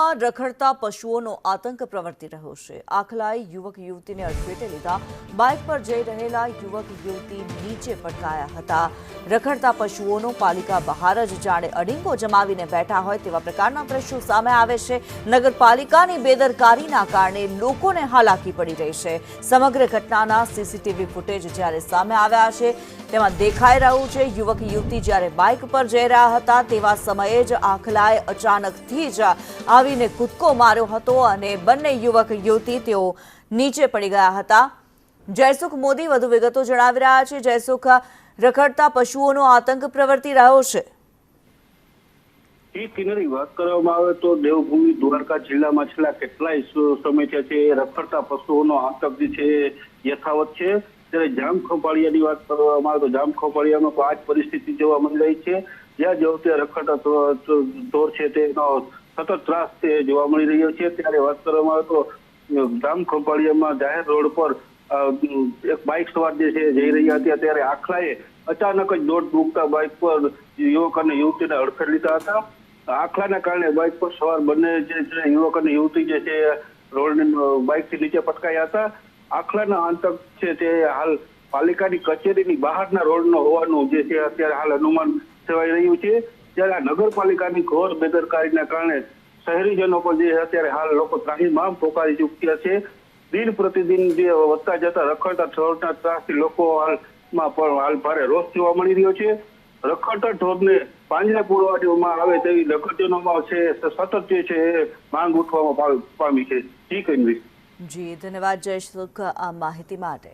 આખલામાં રખડતા પશુઓનો આતંક પ્રવર્તી રહ્યો છે। આખલાએ યુવક યુવતીને અડફેટે લીધા। બાઇક પર જઈ રહેલા યુવક યુવતી નીચે પટકાયા હતા। રખડતા પશુઓનો પાલિકા બહાર જ જાણે અડીંગો જમાવીને બેઠા હોય તેવા પ્રકારના દ્રશ્યો સામે આવે છે। નગરપાલિકાની બેદરકારીના કારણે લોકોને હાલાકી પડી રહી છે। સમગ્ર ઘટનાના સીસીટીવી ફૂટેજ જ્યારે સામે આવ્યા છે તેમાં દેખાઈ રહ્યું છે યુવક યુવતી જ્યારે બાઇક પર જઈ રહ્યા હતા તેવા સમયે જ આખલાએ અચાનકથી જ આવીને કૂદકો માર્યો હતો અને બંને યુવક યુવતી તેઓ નીચે પડી ગયા હતા। જયસુખ મોદી વધુ વિગતો જણાવી રહ્યા છે। જયસુખ, રખડતા પશુઓનો આતંક પ્રવર્તી રહ્યો છે। વાત કરવામાં આવે તો દેવભૂમિ દ્વારકા જિલ્લામાં છેલ્લા કેટલાય સમયથી છે રખડતા પશુઓનો આતંક જે છે યથાવત છે। ત્યારે જામ ખોપાળિયાની વાત કરવામાં આવે તો જામ ખોપાળિયામાં આ જ પરિસ્થિતિ જોવા મળી રહી છે। જ્યાં જો તે રખડતા ઢોર છે તેનો સતત ત્રાસ તે જોવા મળી રહ્યો છે। ત્યારે વાત કરવામાં આવે તો જામ ખોપાળિયામાં જાહેર રોડ પર એક બાઇક સવાર જે છે જઈ રહ્યા હતા ત્યારે આખલાએ અચાનક જ દોડ મૂકતા બાઇક પર યુવક અને યુવતીને અડફેટ લીધા હતા। આખલાના કારણે બાઇક પર સવાર બંને જે છે યુવક અને યુવતી જે છે રોડની બાઇકથી નીચે પટકાયા હતા। આખલાના આતંક છે તે હાલ પાલિકાની કચેરીની બહારના રોડનો હોવાનું જે છે અત્યારે હાલ અનુમાન સેવાઈ રહ્યું છે। ત્યારે આ નગરપાલિકાની ઘોર બેદરકારીના કારણે શહેરીજનો પર જે અત્યારે હાલ લોકો ત્રાહિમામ પોકારી ચૂક્યા છે। દિન પ્રતિદિન જે વધતા જતા રખડતા ઢોરના ત્રાસથી લોકો હાલ ભારે રોષ જોવા મળી રહ્યો છે। રખડતા ઢોરને પાંજરે પૂરવામાં આવે તેવી નગરજનોમાં છે સતત જે છે માંગ ઉઠવામાં પામી છે। જી કન્વી। જી ધન્યવાદ જયસુખ આ માહિતી માટે।